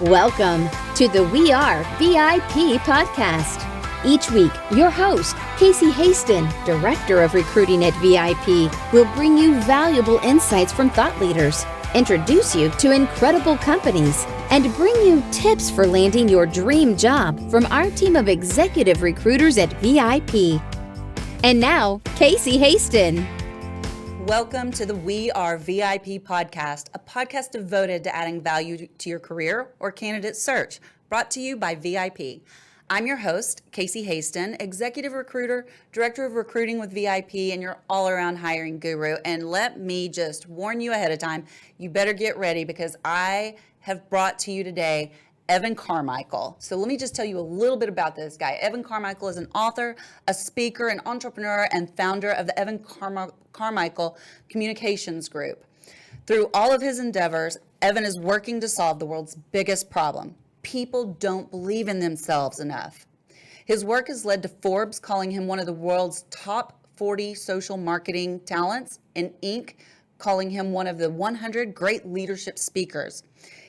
Welcome to the We Are VIP podcast. Each week, your host, Casey Haston, Director of Recruiting at VIP, will bring you valuable insights from thought leaders, introduce you to incredible companies, and bring you tips for landing your dream job from our team of executive recruiters at VIP. And now, Casey Haston. Welcome to the We Are VIP podcast, a podcast devoted to adding value to your career or candidate search, brought to you by VIP. I'm your host, Casey Haston, Executive Recruiter, Director of Recruiting with VIP, and your all-around hiring guru. And let me just warn you ahead of time, you better get ready because I have brought to you today Evan Carmichael. So let me just tell you a little bit about this guy. Evan Carmichael is an author, a speaker, an entrepreneur, and founder of the Evan Carmichael Communications Group. Through all of his endeavors, Evan is working to solve the world's biggest problem. People don't believe in themselves enough. His work has led to Forbes calling him one of the world's top 40 social marketing talents, and Inc. calling him one of the 100 great leadership speakers.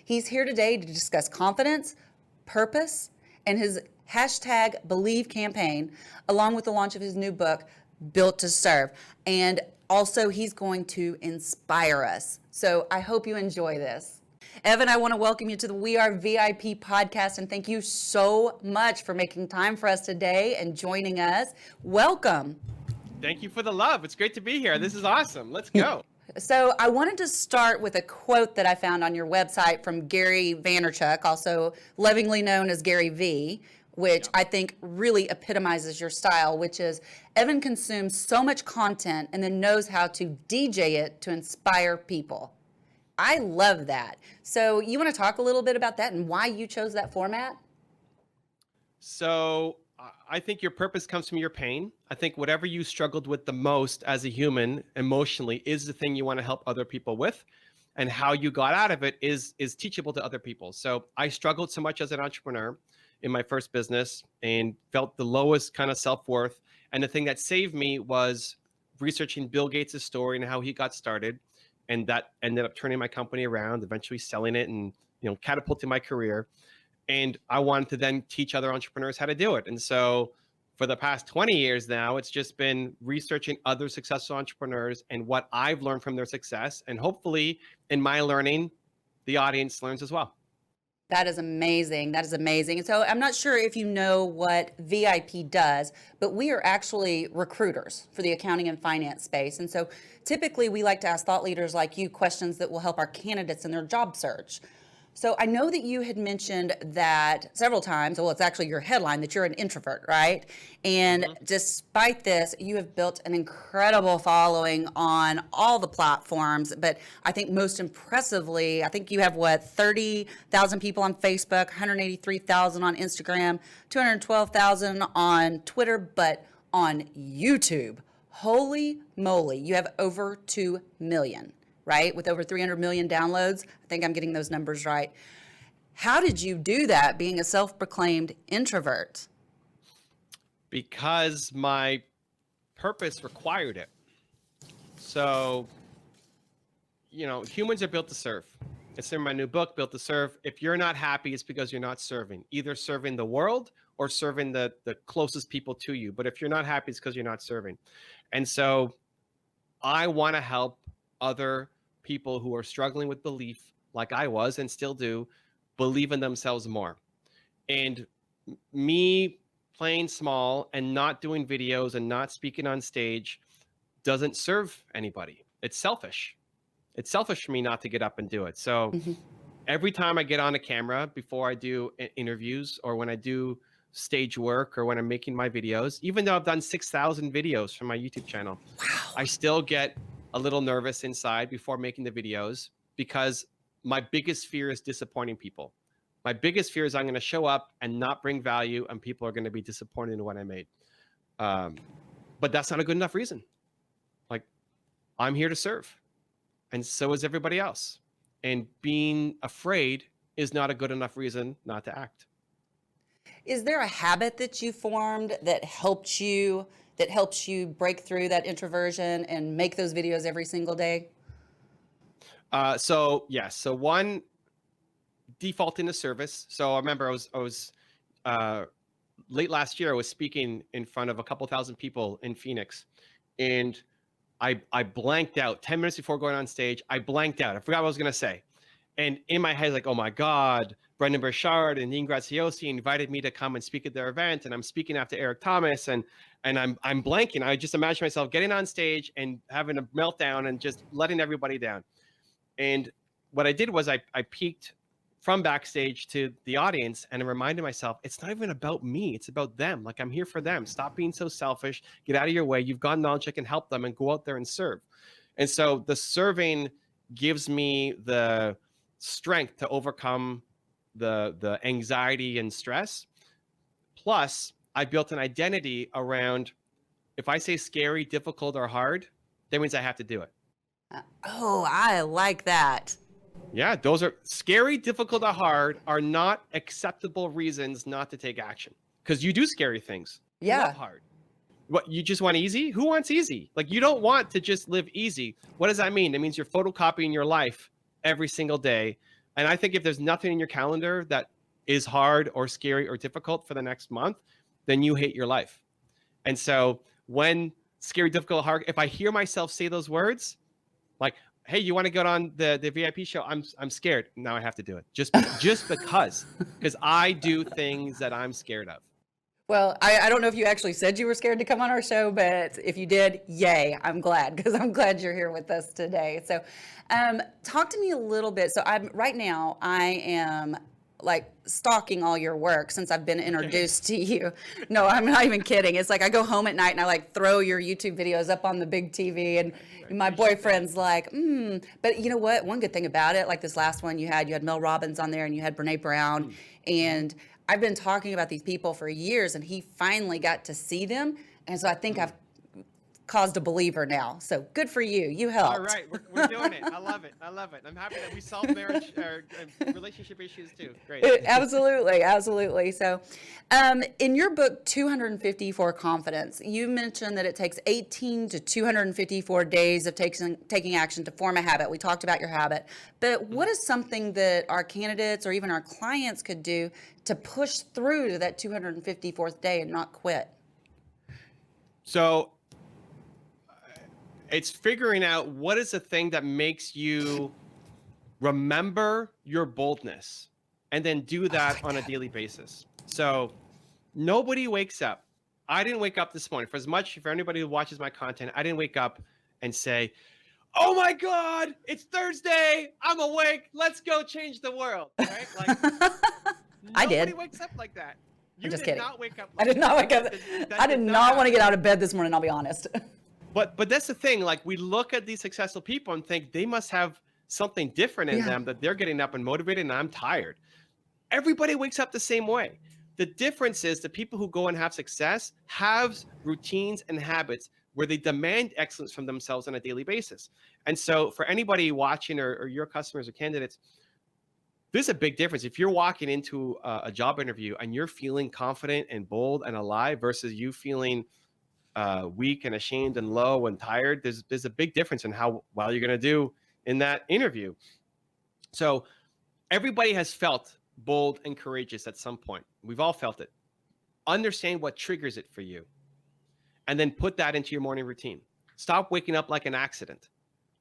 He's here today to discuss confidence, purpose, and his hashtag Believe campaign, along with the launch of his new book, Built to Serve. And also, he's going to inspire us. So I hope you enjoy this. Evan, I want to welcome you to the We Are VIP podcast, and thank you so much for making time for us today and joining us. Welcome. Thank you for the love. It's great to be here. This is awesome. Let's go. So I wanted to start with a quote that I found on your website from Gary Vaynerchuk, also lovingly known as Gary V, which I think really epitomizes your style, which is Evan consumes so much content and then knows how to DJ it to inspire people. I love that. So you want to talk a little bit about that and why you chose that format? So I think your purpose comes from your pain. I think whatever you struggled with the most as a human emotionally is the thing you want to help other people with. And how you got out of it is teachable to other people. So I struggled so much as an entrepreneur in my first business and felt the lowest kind of self-worth. And the thing that saved me was researching Bill Gates' story and how he got started. And that ended up turning my company around, eventually selling it and, catapulting my career. And I wanted to then teach other entrepreneurs how to do it. And so for the past 20 years now, it's just been researching other successful entrepreneurs and what I've learned from their success. And hopefully in my learning, the audience learns as well. That is amazing. That is amazing. And so I'm not sure if you know what VIP does, but we are actually recruiters for the accounting and finance space. And so typically we like to ask thought leaders like you questions that will help our candidates in their job search. So I know that you had mentioned that several times, well, it's actually your headline, that you're an introvert, right? And despite this, you have built an incredible following on all the platforms. But I think most impressively, I think you have 30,000 people on Facebook, 183,000 on Instagram, 212,000 on Twitter, but on YouTube. Holy moly, you have over 2 million. Right? With over 300 million downloads. I think I'm getting those numbers right. How did you do that being a self-proclaimed introvert? Because my purpose required it. So, humans are built to serve. It's in my new book, Built to Serve. If you're not happy, it's because you're not serving, either serving the world or serving the closest people to you. But if you're not happy, it's because you're not serving. And so I want to help other people who are struggling with belief, like I was and still do, believe in themselves more. And me playing small and not doing videos and not speaking on stage doesn't serve anybody. It's selfish. It's selfish for me not to get up and do it. So every time I get on a camera, before I do interviews or when I do stage work or when I'm making my videos, even though I've done 6,000 videos for my YouTube channel, I still get a little nervous inside before making the videos because my biggest fear is disappointing people. My biggest fear is I'm going to show up and not bring value and people are going to be disappointed in what I made. But that's not a good enough reason. Like, I'm here to serve and so is everybody else. And being afraid is not a good enough reason not to act. Is there a habit that you formed that helps you break through that introversion and make those videos every single day? So one default into service. So I remember I was late last year, I was speaking in front of a couple thousand people in Phoenix, and I blanked out 10 minutes before going on stage. I blanked out. I forgot what I was going to say. And in my head, like, oh my God, Brendan Burchard and Dean Graziosi invited me to come and speak at their event. And I'm speaking after Eric Thomas, and I'm blanking. I just imagine myself getting on stage and having a meltdown and just letting everybody down. And what I did was I peeked from backstage to the audience and I reminded myself, it's not even about me. It's about them. Like, I'm here for them. Stop being so selfish. Get out of your way. You've got knowledge that can help them, and go out there and serve. And so the serving gives me the strength to overcome the anxiety and stress. Plus, I built an identity around, if I say scary, difficult, or hard, that means I have to do it. Oh, I like that. Yeah, those are scary, difficult, or hard are not acceptable reasons not to take action, because you do scary things. Yeah. You love hard. What, you just want easy? Who wants easy? Like, you don't want to just live easy. What does that mean? It means you're photocopying your life every single day. And I think if there's nothing in your calendar that is hard or scary or difficult for the next month, then you hate your life. And so when scary, difficult, hard, if I hear myself say those words, like, hey, you want to go on the VIP show? I'm scared. Now I have to do it just because I do things that I'm scared of. Well, I don't know if you actually said you were scared to come on our show, but if you did, yay, I'm glad, because I'm glad you're here with us today. So talk to me a little bit. So right now I am like stalking all your work since I've been introduced to you. No, I'm not even kidding. It's like I go home at night and I like throw your YouTube videos up on the big TV, and my boyfriend's like, But you know what? One good thing about it, like this last one you had Mel Robbins on there and you had Brene Brown, and I've been talking about these people for years, and he finally got to see them. And so I think I've caused a believer now. So good for you. You helped. All right. We're doing it. I love it. I'm happy that we solved marriage or relationship issues too. Great. Absolutely. Absolutely. So in your book, 254 Confidence, you mentioned that it takes 18 to 254 days of taking action to form a habit. We talked about your habit. But what is something that our candidates or even our clients could do to push through to that 254th day and not quit? So it's figuring out what is the thing that makes you remember your boldness and then do that on a daily basis. So nobody wakes up. I didn't wake up this morning. For anybody who watches my content, I didn't wake up and say, oh my God, it's Thursday. I'm awake. Let's go change the world. Right? Like, I did. Nobody wakes up like that. I'm just kidding. Not wake up I did not wake up. I did not want to get out of bed this morning, I'll be honest. But that's the thing. Like, we look at these successful people and think they must have something different in them, that they're getting up and motivated, and I'm tired. Everybody wakes up the same way. The difference is the people who go and have success have routines and habits where they demand excellence from themselves on a daily basis. And so for anybody watching or your customers or candidates, there's a big difference. If you're walking into a job interview and you're feeling confident and bold and alive versus you feeling weak and ashamed and low and tired, there's a big difference in how well you're going to do in that interview. So everybody has felt bold and courageous at some point. We've all felt it. Understand what triggers it for you, and then put that into your morning routine. Stop waking up like an accident.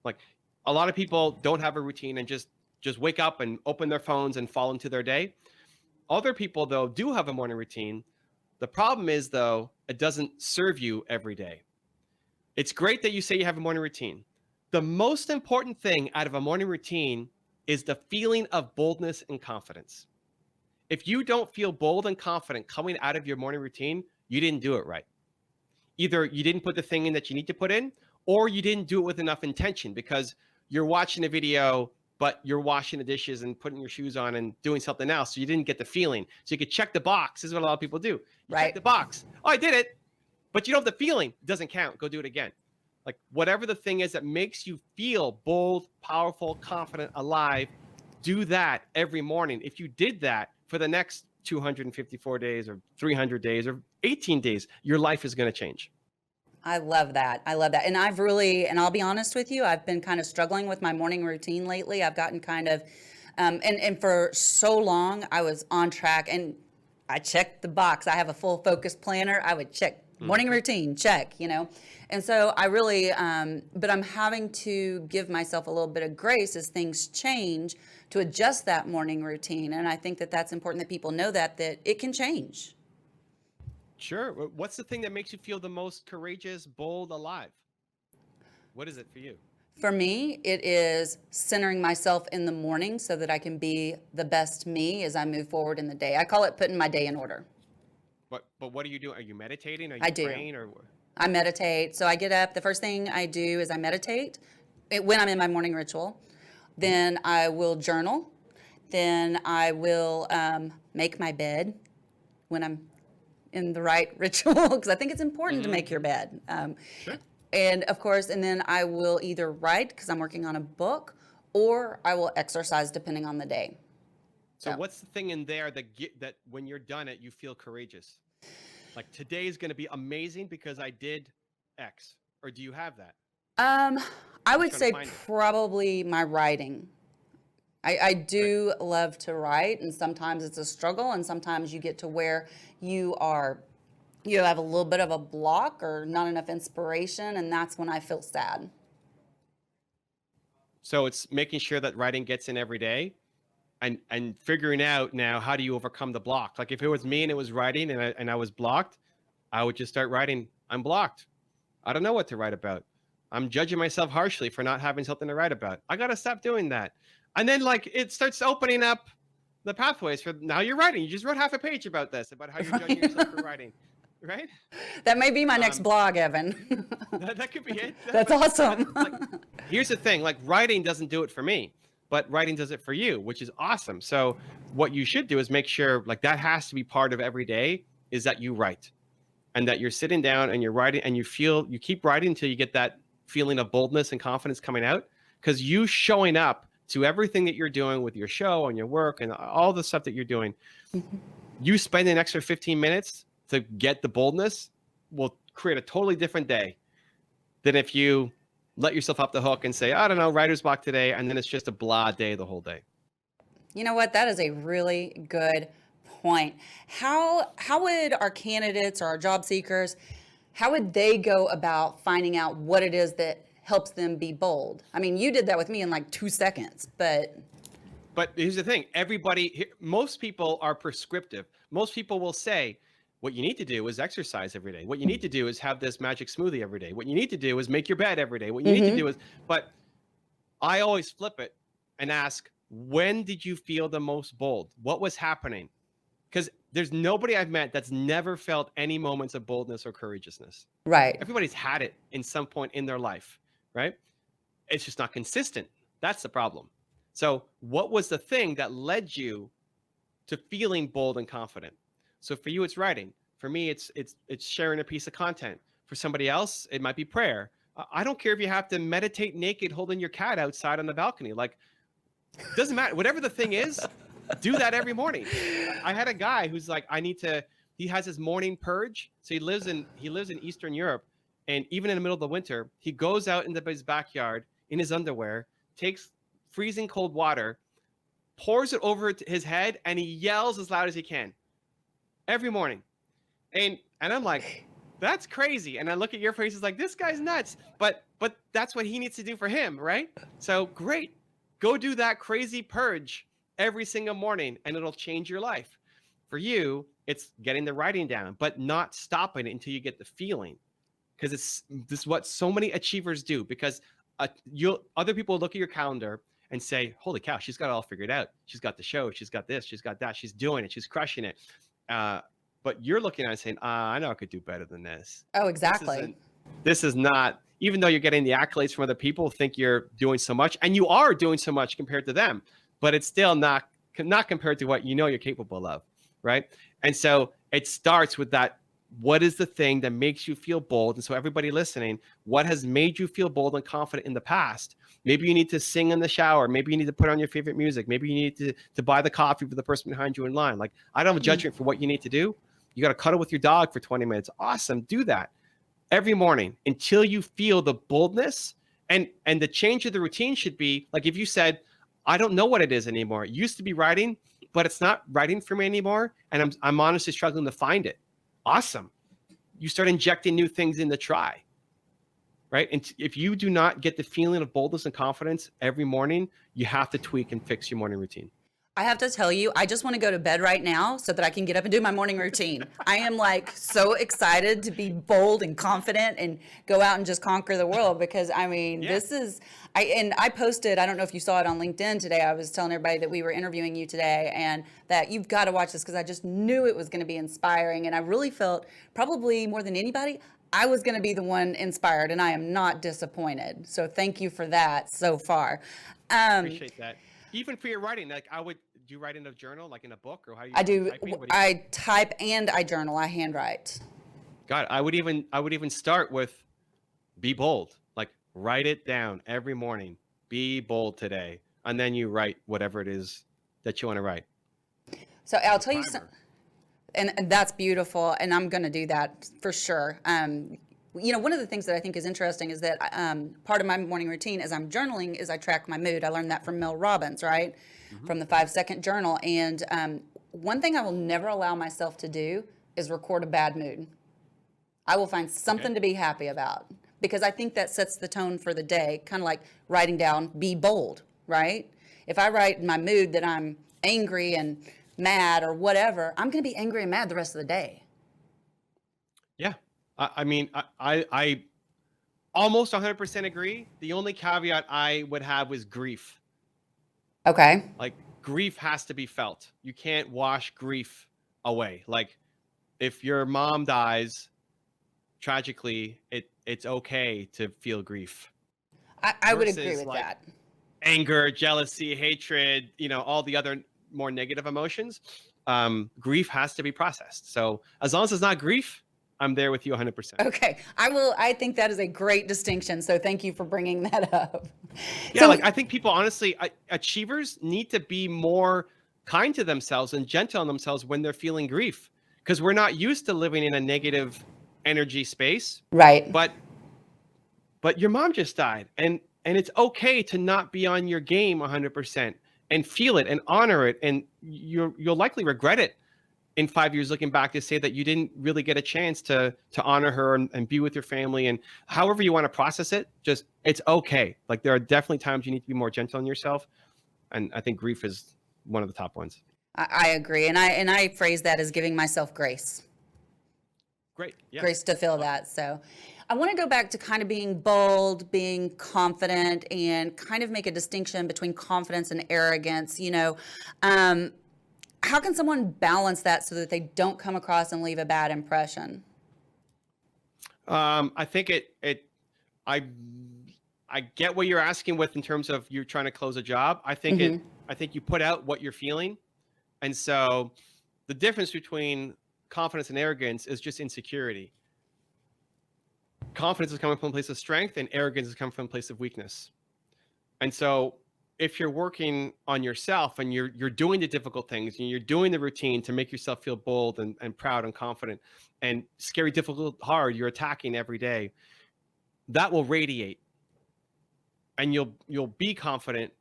Like, a lot of people don't have a routine and just wake up and open their phones and fall into their day. Other people, though, do have a morning routine. The problem is, though, it doesn't serve you every day. It's great that you say you have a morning routine. The most important thing out of a morning routine is the feeling of boldness and confidence. If you don't feel bold and confident coming out of your morning routine, you didn't do it right. Either you didn't put the thing in that you need to put in, or you didn't do it with enough intention, because you're watching a video, but you're washing the dishes and putting your shoes on and doing something else. So you didn't get the feeling. So you could check the box. This is what a lot of people do. You check the box. Oh, I did it. But you don't have the feeling. It doesn't count. Go do it again. Like, whatever the thing is that makes you feel bold, powerful, confident, alive, do that every morning. If you did that for the next 254 days or 300 days or 18 days, your life is going to change. I love that. I love that. And and I'll be honest with you, I've been kind of struggling with my morning routine lately. I've gotten kind of And for so long, I was on track, and I checked the box. I have a full focus planner. I would check morning routine, check, And so I really, but I'm having to give myself a little bit of grace as things change to adjust that morning routine. And I think that that's important that people know that it can change. Sure. What's the thing that makes you feel the most courageous, bold, alive? What is it for you? For me, it is centering myself in the morning so that I can be the best me as I move forward in the day. I call it putting my day in order. But what are you doing? Are you meditating? Are you I do. praying? Or I meditate. So I get up. The first thing I do is I meditate when I'm in my morning ritual. Then I will journal. Then I will make my bed when I'm in the right ritual, because I think it's important to make your bed. Sure. And of course, and then I will either write because I'm working on a book, or I will exercise depending on the day. So what's the thing in there that when you're done it, you feel courageous? Like today is going to be amazing because I did X, or do you have that? I would say probably my writing. I do love to write, and sometimes it's a struggle, and sometimes you get to where you have a little bit of a block or not enough inspiration, and that's when I feel sad. So it's making sure that writing gets in every day and figuring out now, how do you overcome the block? Like if it was me and it was writing and I was blocked, I would just start writing, I'm blocked. I don't know what to write about. I'm judging myself harshly for not having something to write about. I got to stop doing that. And then like it starts opening up the pathways for now you're writing. You just wrote half a page about this, about how you're judging yourself for writing. Right? That may be my next blog, Evan. that could be it. That's awesome. Like, here's the thing, like writing doesn't do it for me, but writing does it for you, which is awesome. So what you should do is make sure like that has to be part of every day, is that you write and that you're sitting down and you're writing and you keep writing until you get that feeling of boldness and confidence coming out, because you showing up to everything that you're doing with your show and your work and all the stuff that you're doing, you spend an extra 15 minutes to get the boldness will create a totally different day than if you let yourself off the hook and say, I don't know, writer's block today, and then it's just a blah day the whole day. You know what? That is a really good point. How would our candidates or our job seekers, how would they go about finding out what it is that helps them be bold? I mean, you did that with me in like 2 seconds, but here's the thing. Most people are prescriptive. Most people will say, what you need to do is exercise every day. What you need to do is have this magic smoothie every day. What you need to do is make your bed every day. What you need to do is, but I always flip it and ask, when did you feel the most bold? What was happening? Because there's nobody I've met that's never felt any moments of boldness or courageousness. Right. Everybody's had it in some point in their life, right? It's just not consistent. That's the problem. So what was the thing that led you to feeling bold and confident? So for you, it's writing. For me, it's sharing a piece of content. For somebody else, it might be prayer. I don't care if you have to meditate naked holding your cat outside on the balcony. Like, doesn't matter. Whatever the thing is, do that every morning. I had a guy who's like, he has his morning purge. So he lives in Eastern Europe. And even in the middle of the winter, he goes out into his backyard in his underwear, takes freezing cold water, pours it over his head, and he yells as loud as he can. Every morning. And I'm like, that's crazy. And I look at your faces like, this guy's nuts. But that's what he needs to do for him, right? So great. Go do that crazy purge every single morning and it'll change your life. For you, it's getting the writing down, but not stopping it until you get the feeling. Because this is what so many achievers do. Because other people look at your calendar and say, holy cow, she's got it all figured out. She's got the show. She's got this. She's got that. She's doing it. She's crushing it. But you're looking at it and saying, I know I could do better than this. Oh, exactly. This is not, even though you're getting the accolades from other people, think you're doing so much, and you are doing so much compared to them, but it's still not compared to what you know you're capable of, right? And so it starts with that. What is the thing that makes you feel bold? And so everybody listening, what has made you feel bold and confident in the past? Maybe you need to sing in the shower. Maybe you need to put on your favorite music. Maybe you need to buy the coffee for the person behind you in line. Like, I don't have a judgment for what you need to do. You got to cuddle with your dog for 20 minutes. Awesome. Do that every morning until you feel the boldness. And the change of the routine should be like, if you said, I don't know what it is anymore. It used to be writing, but it's not writing for me anymore. And I'm honestly struggling to find it. Awesome. You start injecting new things in the try, right? And if you do not get the feeling of boldness and confidence every morning, you have to tweak and fix your morning routine. I have to tell you, I just want to go to bed right now so that I can get up and do my morning routine. I am like so excited to be bold and confident and go out and just conquer the world, because I mean, this is, I posted, I don't know if you saw it on LinkedIn today. I was telling everybody that we were interviewing you today and that you've got to watch this, because I just knew it was going to be inspiring. And I really felt, probably more than anybody, I was going to be the one inspired, and I am not disappointed. So thank you for that so far. Appreciate that. Even for your writing, like do you write in a journal, like in a book, or how you? I do. I type and I journal. I handwrite. God, I would even start with be bold. Like write it down every morning. Be bold today, and then you write whatever it is that you want to write. So I'll tell you something, and that's beautiful, and I'm going to do that for sure. One of the things that I think is interesting is that part of my morning routine as I'm journaling is I track my mood. I learned that from Mel Robbins, right? Mm-hmm. From the 5-second journal. And one thing I will never allow myself to do is record a bad mood. I will find something to be happy about, because I think that sets the tone for the day, kind of like writing down, be bold, right? If I write in my mood that I'm angry and mad or whatever, I'm going to be angry and mad the rest of the day. Yeah. I mean, I almost 100% agree. The only caveat I would have was grief. Okay. Like grief has to be felt. You can't wash grief away. Like if your mom dies tragically, it's okay to feel grief. I would agree with that. Anger, jealousy, hatred, all the other more negative emotions. Grief has to be processed. So as long as it's not grief, I'm there with you 100%. Okay. I think that is a great distinction. So thank you for bringing that up. Yeah. I think people, honestly, achievers need to be more kind to themselves and gentle on themselves when they're feeling grief, because we're not used to living in a negative energy space. Right. But your mom just died, and it's okay to not be on your game 100% and feel it and honor it. And you'll likely regret it in 5 years looking back to say that you didn't really get a chance to honor her and be with your family, and however you want to process it, just it's okay. Like there are definitely times you need to be more gentle on yourself. And I think grief is one of the top ones. I agree. And I phrase that as giving myself grace. Great. Yeah. Grace to feel that. So I want to go back to kind of being bold, being confident, and kind of make a distinction between confidence and arrogance. How can someone balance that so that they don't come across and leave a bad impression? I think I get what you're asking with in terms of you're trying to close a job. I think I think you put out what you're feeling. And so the difference between confidence and arrogance is just insecurity. Confidence is coming from a place of strength, and arrogance is coming from a place of weakness. And so if you're working on yourself and you're doing the difficult things and you're doing the routine to make yourself feel bold and proud and confident, and scary, difficult, hard, you're attacking every day, that will radiate, and you'll be confident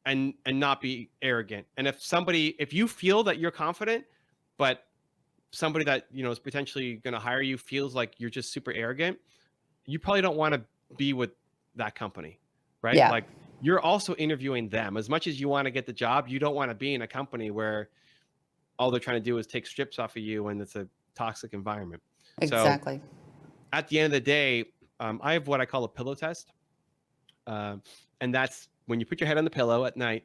and not be arrogant. And if you feel that you're confident, but somebody that is potentially going to hire you feels like you're just super arrogant, you probably don't want to be with that company, right? Yeah. Like you're also interviewing them. As much as you want to get the job, you don't want to be in a company where all they're trying to do is take strips off of you and it's a toxic environment. Exactly. So at the end of the day, I have what I call a pillow test. And that's when you put your head on the pillow at night.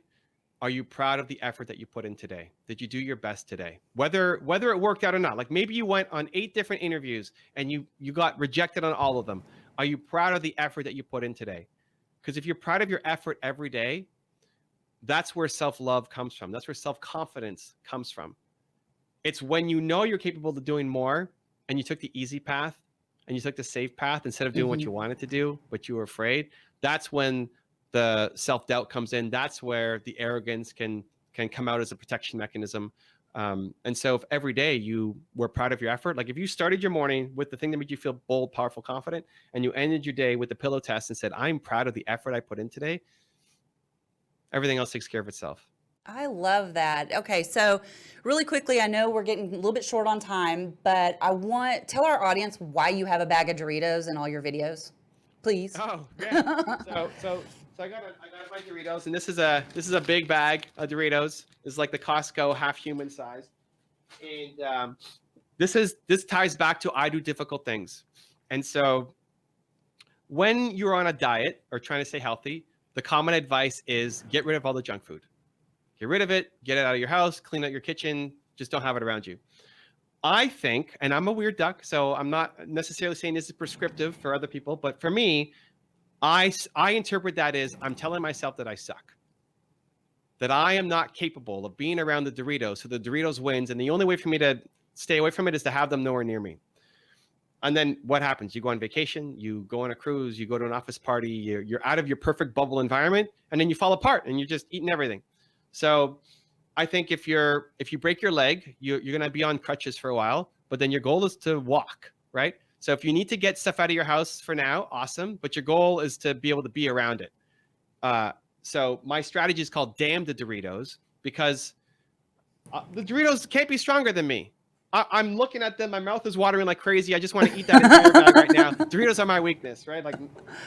Are you proud of the effort that you put in today? Did you do your best today? Whether it worked out or not. Like maybe you went on 8 different interviews and you got rejected on all of them. Are you proud of the effort that you put in today? Because if you're proud of your effort every day, that's where self-love comes from. That's where self-confidence comes from. It's when you know you're capable of doing more and you took the easy path and you took the safe path instead of doing what you wanted to do, but you were afraid. That's when the self-doubt comes in. That's where the arrogance can come out as a protection mechanism. And so if every day you were proud of your effort, like if you started your morning with the thing that made you feel bold, powerful, confident, and you ended your day with the pillow test and said, I'm proud of the effort I put in today, Everything else takes care of itself. I love that. Okay, so really quickly, I know we're getting a little bit short on time, but tell our audience why you have a bag of Doritos in all your videos, please. Oh, yeah. So I got my Doritos, and this is a big bag of Doritos. This is like the Costco half human size, and this ties back to I do difficult things, and so when you're on a diet or trying to stay healthy, the common advice is get rid of all the junk food. Get rid of it, get it out of your house, clean out your kitchen, just don't have it around you. I think, and I'm a weird duck, so I'm not necessarily saying this is prescriptive for other people, but for me, I interpret that as I'm telling myself that I suck, that I am not capable of being around the Doritos, so the Doritos wins, and the only way for me to stay away from it is to have them nowhere near me. And then what happens? You go on vacation, you go on a cruise, you go to an office party, you're out of your perfect bubble environment, and then you fall apart and you're just eating everything. So I think if you break your leg, you're going to be on crutches for a while, but then your goal is to walk, right? So if you need to get stuff out of your house for now, awesome. But your goal is to be able to be around it. So my strategy is called Damn the Doritos, because the Doritos can't be stronger than me. I'm looking at them. My mouth is watering like crazy. I just want to eat that entire bag right now. Doritos are my weakness, right? Like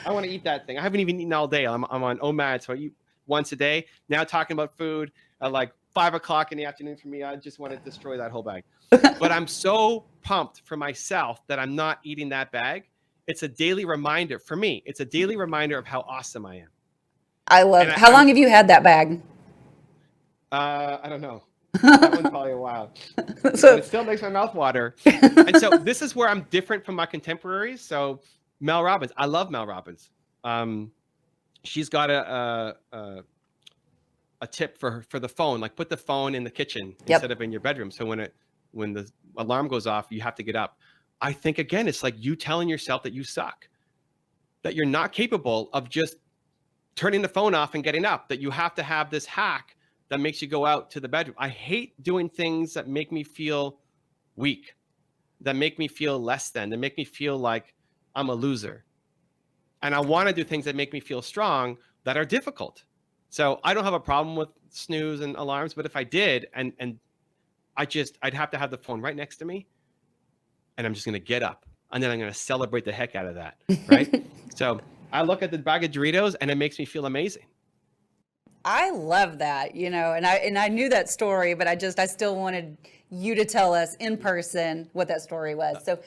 I want to eat that thing. I haven't even eaten all day. I'm on OMAD, so I eat once a day. Now talking about food at like 5 o'clock in the afternoon for me, I just want to destroy that whole bag. But I'm so pumped for myself that I'm not eating that bag. It's a daily reminder for me. It's a daily reminder of how awesome I am. I love it. How long have you had that bag? I don't know. That one's probably a while. But it still makes my mouth water. And so this is where I'm different from my contemporaries. So Mel Robbins, I love Mel Robbins. She's got a tip for the phone, like put the phone in the kitchen instead of in your bedroom. So when the alarm goes off, you have to get up. I think, again, it's like you telling yourself that you suck, that you're not capable of just turning the phone off and getting up, that you have to have this hack that makes you go out to the bedroom. I hate doing things that make me feel weak, that make me feel less than, that make me feel like I'm a loser. And I want to do things that make me feel strong, that are difficult. So I don't have a problem with snooze and alarms, but if I did, and I'd have to have the phone right next to me, and I'm just going to get up, and then I'm going to celebrate the heck out of that, right? So I look at the bag of Doritos, and it makes me feel amazing. I love that, and I knew that story, but I still wanted you to tell us in person what that story was. So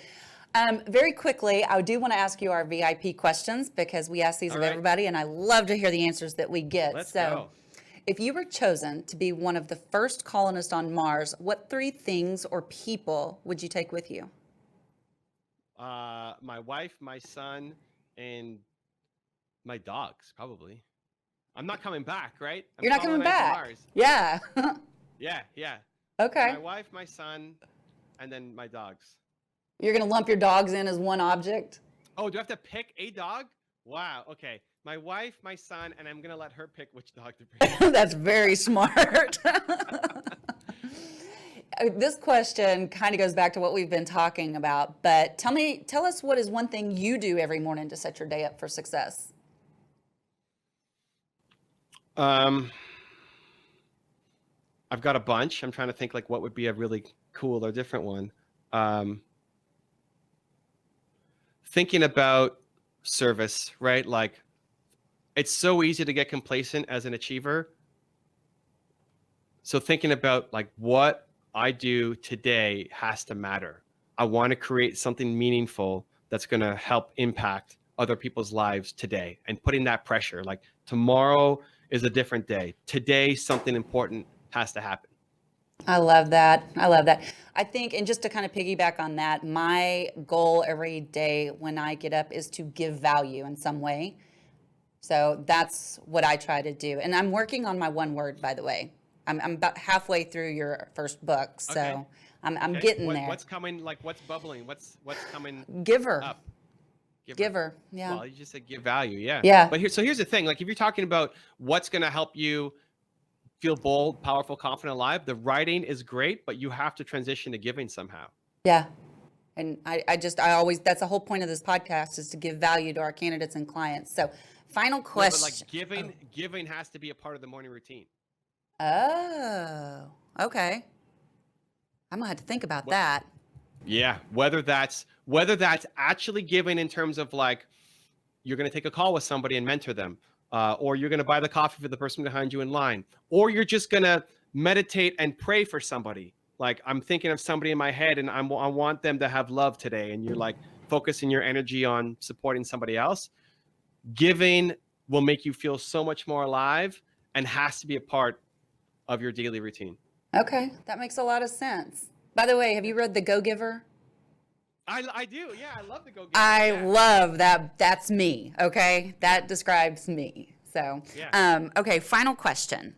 very quickly, I do want to ask you our VIP questions, because we ask these of everybody, and I love to hear the answers that we get. Let's go. If you were chosen to be one of the first colonists on Mars, what 3 things or people would you take with you? My wife, my son, and my dogs, probably. I'm not coming back, right? You're not coming back. Mars. Yeah. Yeah. Okay. My wife, my son, and then my dogs. You're going to lump your dogs in as one object? Oh, do I have to pick a dog? Wow. Okay. My wife, my son, and I'm going to let her pick which dog to bring. That's very smart. This question kind of goes back to what we've been talking about, but tell us what is one thing you do every morning to set your day up for success? I've got a bunch. I'm trying to think like what would be a really cool or different one. Thinking about service, right? Like it's so easy to get complacent as an achiever. So thinking about like what I do today has to matter. I want to create something meaningful that's going to help impact other people's lives today, and putting that pressure, like tomorrow is a different day. Today, something important has to happen. I love that. I think, and just to kind of piggyback on that, my goal every day when I get up is to give value in some way. So that's what I try to do. And I'm working on my one word, by the way. I'm about halfway through your first book. So okay. I'm getting there. What's coming? Like what's bubbling? What's coming? Giver. Up? Giver. Yeah. Well, you just said give value. Yeah. Yeah. But here's the thing. Like if you're talking about what's going to help you feel bold, powerful, confident, alive, the writing is great, but you have to transition to giving somehow. Yeah. And I always, that's the whole point of this podcast, is to give value to our candidates and clients. So Final No, but question. like giving has to be a part of the morning routine. Oh, okay. I'm gonna have to think about that. Yeah, whether that's actually giving in terms of like you're going to take a call with somebody and mentor them, or you're going to buy the coffee for the person behind you in line, or you're just going to meditate and pray for somebody. Like I'm thinking of somebody in my head and I want them to have love today, and you're like focusing your energy on supporting somebody else. Giving will make you feel so much more alive and has to be a part of your daily routine. Okay, that makes a lot of sense. By the way, have you read The Go-Giver? I do. Yeah, I love the Go-Giver. I love that. That's me. Okay, that describes me. So, okay. Final question: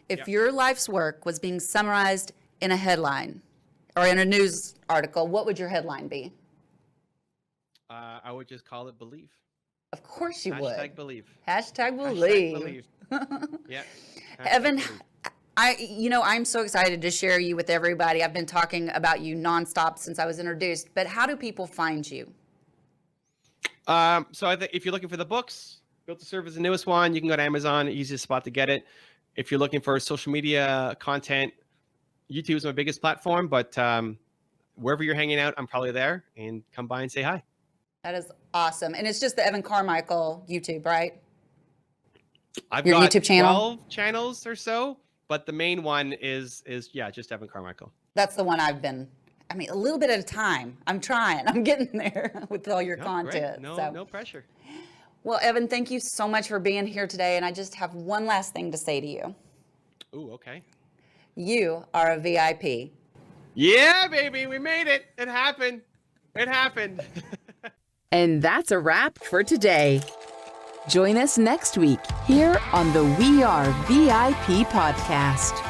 if your life's work was being summarized in a headline or in a news article, what would your headline be? I would just call it Believe. Of course you would. Hashtag Believe. Hashtag believe. Yeah. Evan, Believe. I'm so excited to share you with everybody. I've been talking about you nonstop since I was introduced, but how do people find you? So I think if you're looking for the books, Built to Serve is the newest one. You can go to Amazon, easiest spot to get it. If you're looking for social media content, YouTube is my biggest platform, but wherever you're hanging out, I'm probably there, and come by and say hi. That is awesome. And it's just the Evan Carmichael YouTube, right? I've Your got YouTube channel? 12 channels or so, but the main one is just Evan Carmichael. That's the one a little bit at a time. I'm trying. I'm getting there with all your content. Great. No pressure. Well, Evan, thank you so much for being here today. And I just have one last thing to say to you. Ooh, okay. You are a VIP. Yeah, baby, we made it. It happened. And that's a wrap for today. Join us next week here on the We Are VIP podcast.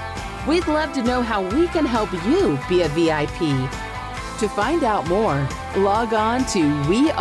We'd love to know how we can help you be a VIP. To find out more, log on to wearevip.com.